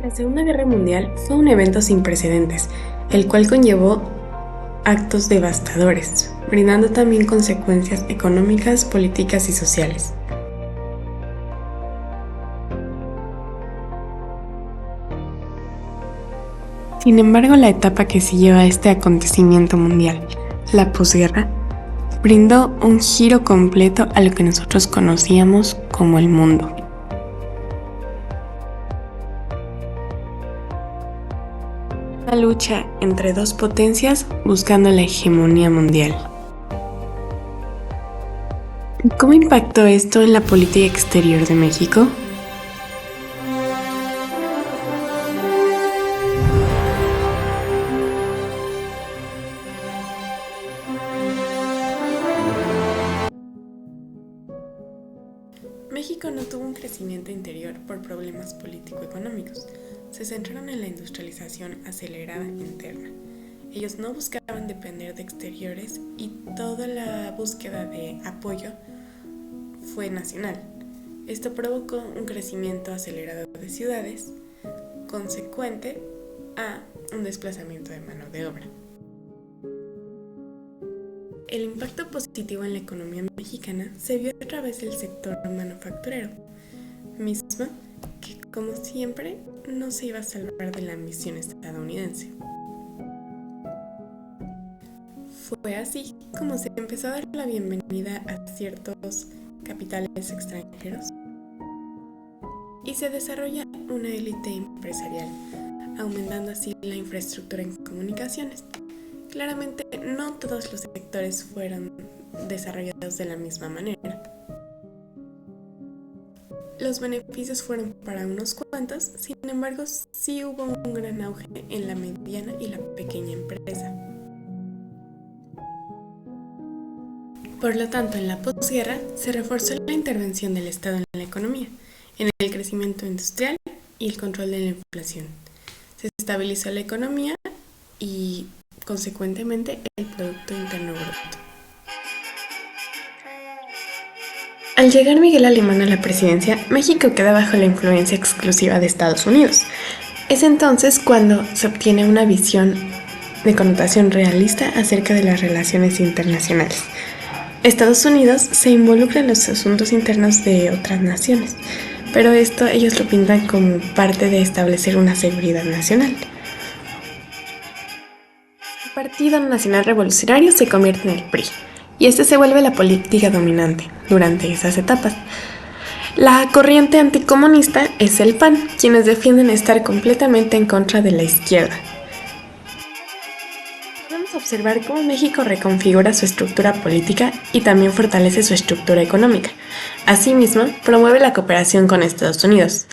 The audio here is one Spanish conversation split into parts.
La Segunda Guerra Mundial fue un evento sin precedentes, el cual conllevó actos devastadores, brindando también consecuencias económicas, políticas y sociales. Sin embargo, la etapa que siguió a este acontecimiento mundial, la posguerra, brindó un giro completo a lo que nosotros conocíamos como el mundo. Una lucha entre dos potencias buscando la hegemonía mundial. ¿Cómo impactó esto en la política exterior de México? México no tuvo un crecimiento interior por problemas político-económicos. Se centraron en la industrialización acelerada interna. Ellos no buscaban depender de exteriores y toda la búsqueda de apoyo fue nacional. Esto provocó un crecimiento acelerado de ciudades, consecuente a un desplazamiento de mano de obra. El impacto positivo en la economía mexicana se vio a través del sector manufacturero, mismo que, como siempre, no se iba a salvar de la ambición estadounidense. Fue así como se empezó a dar la bienvenida a ciertos capitales extranjeros y se desarrolla una élite empresarial, aumentando así la infraestructura en comunicaciones. Claramente, no todos los sectores fueron desarrollados de la misma manera. Los beneficios fueron para unos cuantos, sin embargo, sí hubo un gran auge en la mediana y la pequeña empresa. Por lo tanto, en la posguerra se reforzó la intervención del Estado en la economía, en el crecimiento industrial y el control de la inflación. Se estabilizó la economía y, consecuentemente, el Producto Interno Bruto. Al llegar Miguel Alemán a la presidencia, México queda bajo la influencia exclusiva de Estados Unidos. Es entonces cuando se obtiene una visión de connotación realista acerca de las relaciones internacionales. Estados Unidos se involucra en los asuntos internos de otras naciones, pero esto ellos lo pintan como parte de establecer una seguridad nacional. El Partido Nacional Revolucionario se convierte en el PRI, y este se vuelve la política dominante durante esas etapas. La corriente anticomunista es el PAN, quienes defienden estar completamente en contra de la izquierda. Podemos observar cómo México reconfigura su estructura política y también fortalece su estructura económica. Asimismo, promueve la cooperación con Estados Unidos.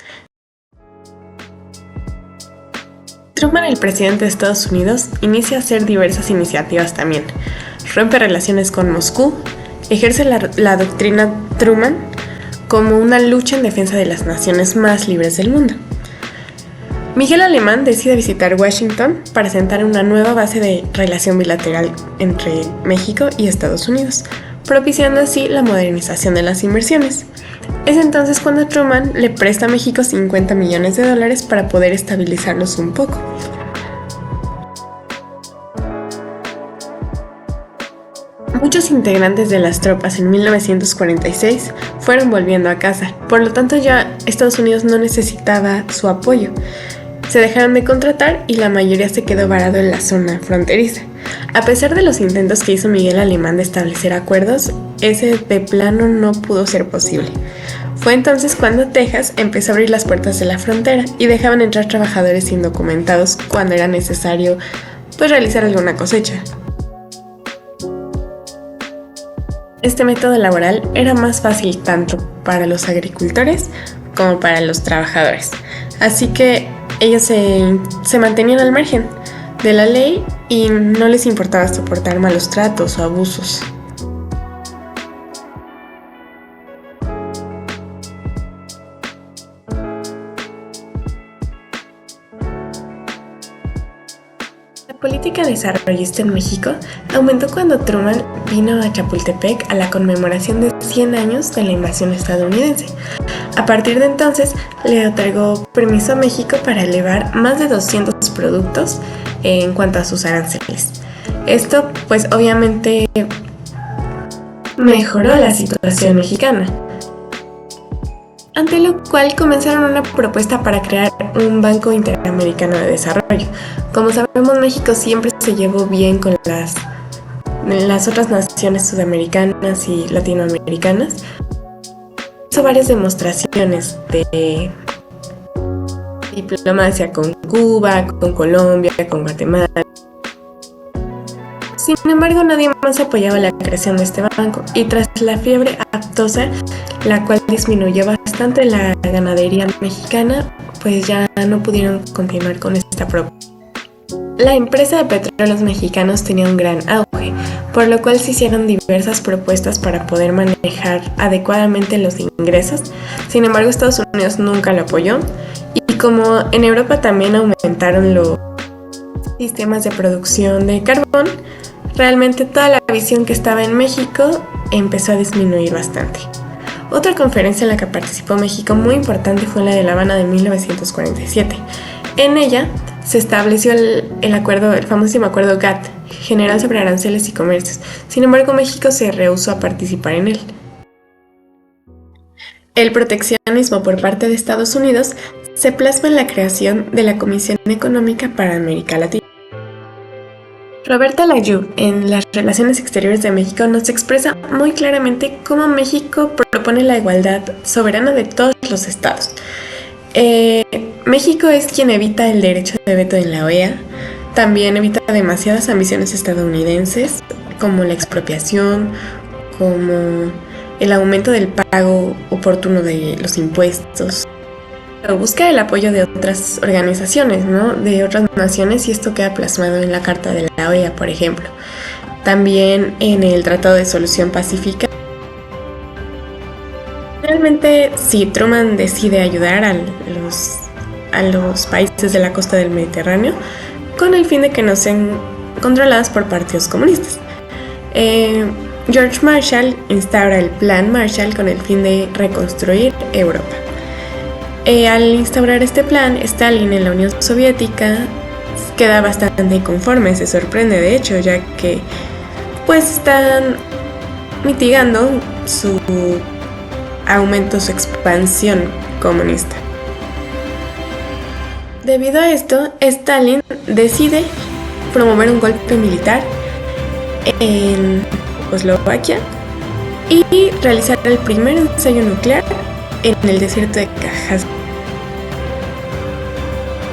Truman, el presidente de Estados Unidos, inicia a hacer diversas iniciativas también. Rompe relaciones con Moscú, ejerce la doctrina Truman como una lucha en defensa de las naciones más libres del mundo. Miguel Alemán decide visitar Washington para sentar una nueva base de relación bilateral entre México y Estados Unidos, propiciando así la modernización de las inversiones. Es entonces cuando Truman le presta a México $50 millones para poder estabilizarlos un poco. Muchos integrantes de las tropas en 1946 fueron volviendo a casa, por lo tanto ya Estados Unidos no necesitaba su apoyo. Se dejaron de contratar y la mayoría se quedó varado en la zona fronteriza. A pesar de los intentos que hizo Miguel Alemán de establecer acuerdos, ese de plano no pudo ser posible. Fue entonces cuando Texas empezó a abrir las puertas de la frontera y dejaban entrar trabajadores indocumentados cuando era necesario realizar alguna cosecha. Este método laboral era más fácil tanto para los agricultores como para los trabajadores, así que ellos se mantenían al margen de la ley y no les importaba soportar malos tratos o abusos. La política desarrollista en México aumentó cuando Truman vino a Chapultepec a la conmemoración de 100 años de la invasión estadounidense. A partir de entonces, le otorgó permiso a México para elevar más de 200 productos en cuanto a sus aranceles. Esto, pues obviamente, mejoró la situación mexicana, ante lo cual comenzaron una propuesta para crear un Banco Interamericano de Desarrollo. Como sabemos, México siempre se llevó bien con las otras naciones sudamericanas y latinoamericanas. Hizo varias demostraciones de diplomacia con Cuba, con Colombia, con Guatemala. Sin embargo, nadie más apoyaba la creación de este banco, y tras la fiebre aftosa, la cual disminuyó bastante la ganadería mexicana, pues ya no pudieron continuar con esta propuesta. La empresa de petróleos mexicanos tenía un gran auge, por lo cual se hicieron diversas propuestas para poder manejar adecuadamente los ingresos. Sin embargo, Estados Unidos nunca lo apoyó, y como en Europa también aumentaron los sistemas de producción de carbón, realmente toda la visión que estaba en México empezó a disminuir bastante. Otra conferencia en la que participó México muy importante fue la de La Habana de 1947. En ella se estableció el famosísimo acuerdo GATT, General sobre Aranceles y Comercios. Sin embargo, México se rehusó a participar en él. El proteccionismo por parte de Estados Unidos se plasma en la creación de la Comisión Económica para América Latina. Roberta Layú, en las Relaciones Exteriores de México, nos expresa muy claramente cómo México propone la igualdad soberana de todos los estados. México es quien evita el derecho de veto en la OEA, también evita demasiadas ambiciones estadounidenses, como la expropiación, como el aumento del pago oportuno de los impuestos. Pero busca el apoyo de otras organizaciones, ¿no? De otras naciones, y esto queda plasmado en la Carta de la OEA, por ejemplo. También en el Tratado de Solución Pacífica. Realmente, sí, Truman decide ayudar a los países de la costa del Mediterráneo con el fin de que no sean controladas por partidos comunistas. George Marshall instaura el Plan Marshall con el fin de reconstruir Europa. Al instaurar este plan, Stalin en la Unión Soviética queda bastante inconforme, se sorprende de hecho, ya que pues están mitigando su aumento, su expansión comunista. Debido a esto, Stalin decide promover un golpe militar en Checoslovaquia y realizar el primer ensayo nuclear en el desierto de Kazán.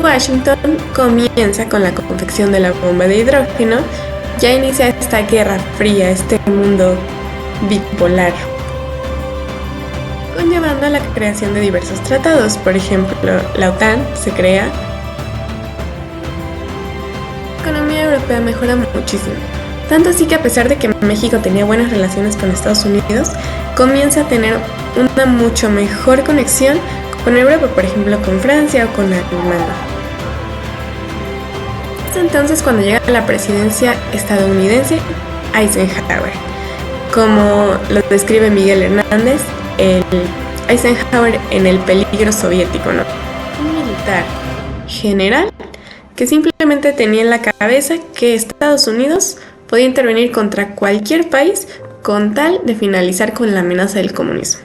Washington comienza con la confección de la bomba de hidrógeno, ya inicia esta guerra fría, este mundo bipolar, conllevando a la creación de diversos tratados. Por ejemplo, la OTAN se crea. La economía europea mejora muchísimo, tanto así que a pesar de que México tenía buenas relaciones con Estados Unidos, comienza a tener una mucho mejor conexión con Europa, por ejemplo con Francia o con Alemania. Es entonces cuando llega a la presidencia estadounidense Eisenhower. Como lo describe Miguel Hernández, el Eisenhower en el peligro soviético, ¿no? Un militar general que simplemente tenía en la cabeza que Estados Unidos podía intervenir contra cualquier país con tal de finalizar con la amenaza del comunismo.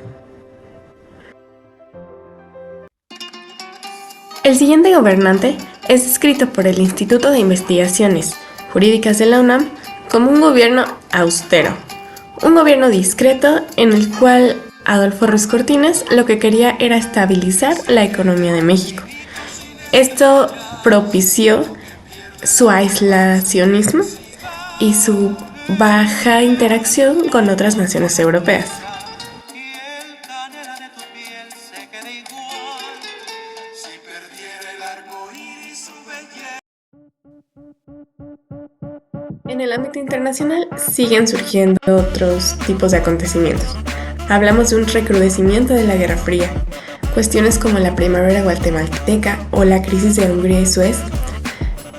El siguiente gobernante es descrito por el Instituto de Investigaciones Jurídicas de la UNAM como un gobierno austero, un gobierno discreto en el cual Adolfo Ruiz Cortines lo que quería era estabilizar la economía de México. Esto propició su aislacionismo y su baja interacción con otras naciones europeas. En el ámbito internacional siguen surgiendo otros tipos de acontecimientos. Hablamos de un recrudecimiento de la Guerra Fría, cuestiones como la primavera guatemalteca o la crisis de Hungría y Suez.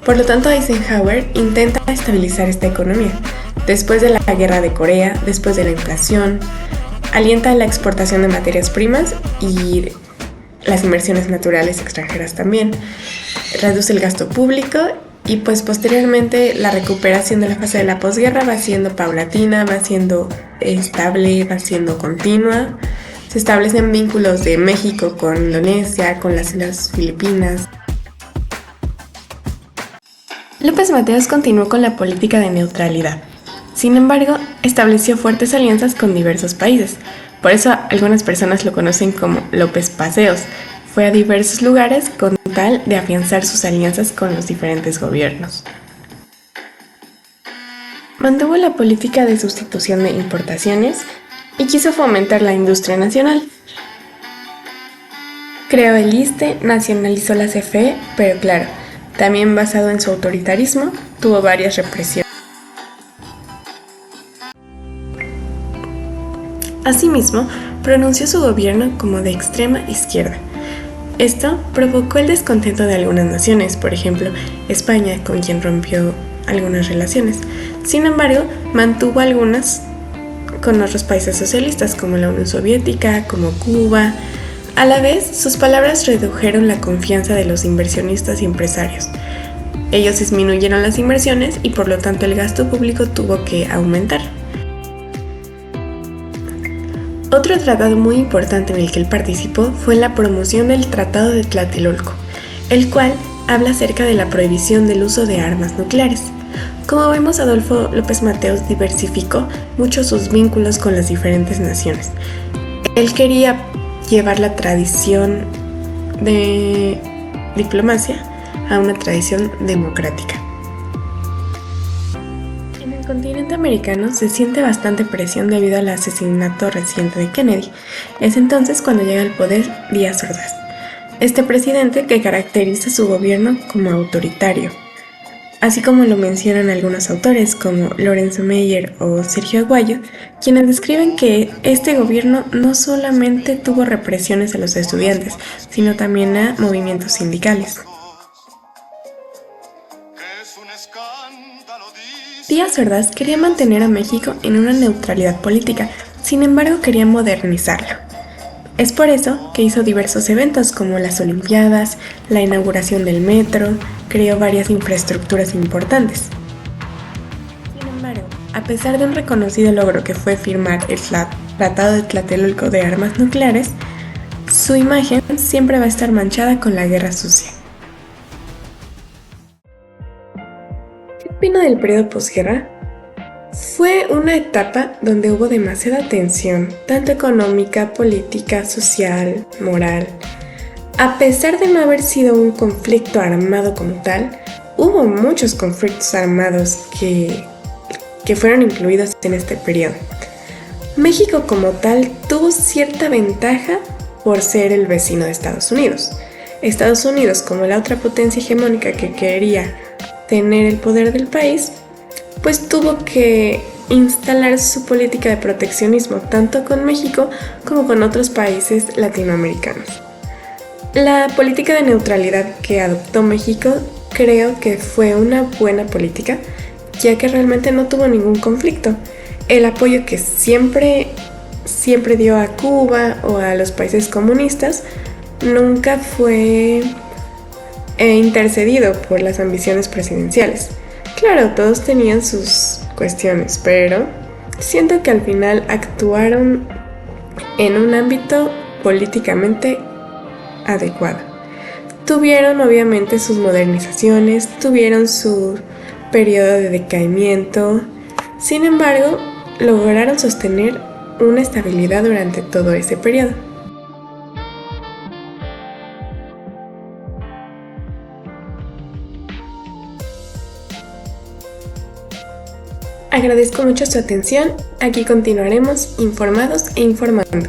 Por lo tanto, Eisenhower intenta estabilizar esta economía. Después de la guerra de Corea, después de la inflación, alienta la exportación de materias primas y las inversiones naturales extranjeras también. Reduce el gasto público y pues posteriormente la recuperación de la fase de la posguerra va siendo paulatina, va siendo estable, va siendo continua. Se establecen vínculos de México con Indonesia, con las Islas Filipinas. López Mateos continuó con la política de neutralidad. Sin embargo, estableció fuertes alianzas con diversos países. Por eso algunas personas lo conocen como López Paseos. Fue a diversos lugares con tal de afianzar sus alianzas con los diferentes gobiernos. Mantuvo la política de sustitución de importaciones y quiso fomentar la industria nacional. Creó el ISSSTE, nacionalizó la CFE, pero claro, también basado en su autoritarismo, tuvo varias represiones. Asimismo, pronunció su gobierno como de extrema izquierda. Esto provocó el descontento de algunas naciones, por ejemplo, España, con quien rompió algunas relaciones. Sin embargo, mantuvo algunas con otros países socialistas, como la Unión Soviética, como Cuba. A la vez, sus palabras redujeron la confianza de los inversionistas y empresarios. Ellos disminuyeron las inversiones y por lo tanto el gasto público tuvo que aumentar. Otro tratado muy importante en el que él participó fue la promoción del Tratado de Tlatelolco, el cual habla acerca de la prohibición del uso de armas nucleares. Como vemos, Adolfo López Mateos diversificó mucho sus vínculos con las diferentes naciones. Él quería llevar la tradición de diplomacia a una tradición democrática. En el continente americano se siente bastante presión debido al asesinato reciente de Kennedy. Es entonces cuando llega al poder Díaz Ordaz, este presidente que caracteriza su gobierno como autoritario, así como lo mencionan algunos autores como Lorenzo Meyer o Sergio Aguayo, quienes describen que este gobierno no solamente tuvo represiones a los estudiantes, sino también a movimientos sindicales. Díaz Ordaz quería mantener a México en una neutralidad política, sin embargo quería modernizarlo. Es por eso que hizo diversos eventos como las Olimpiadas, la inauguración del metro, creó varias infraestructuras importantes. Sin embargo, a pesar de un reconocido logro que fue firmar el Tratado de Tlatelolco de armas nucleares, su imagen siempre va a estar manchada con la guerra sucia. ¿Qué opino del periodo posguerra? Fue una etapa donde hubo demasiada tensión, tanto económica, política, social, moral. A pesar de no haber sido un conflicto armado como tal, hubo muchos conflictos armados que fueron incluidos en este periodo. México como tal tuvo cierta ventaja por ser el vecino de Estados Unidos. Estados Unidos, como la otra potencia hegemónica que quería tener el poder del país, pues tuvo que instalar su política de proteccionismo tanto con México como con otros países latinoamericanos. La política de neutralidad que adoptó México creo que fue una buena política, ya que realmente no tuvo ningún conflicto. El apoyo que siempre dio a Cuba o a los países comunistas nunca fue intercedido por las ambiciones presidenciales. Claro, todos tenían sus cuestiones, pero siento que al final actuaron en un ámbito políticamente adecuado. Tuvieron obviamente sus modernizaciones, tuvieron su periodo de decaimiento, sin embargo, lograron sostener una estabilidad durante todo ese periodo. Agradezco mucho su atención, aquí continuaremos informados e informando.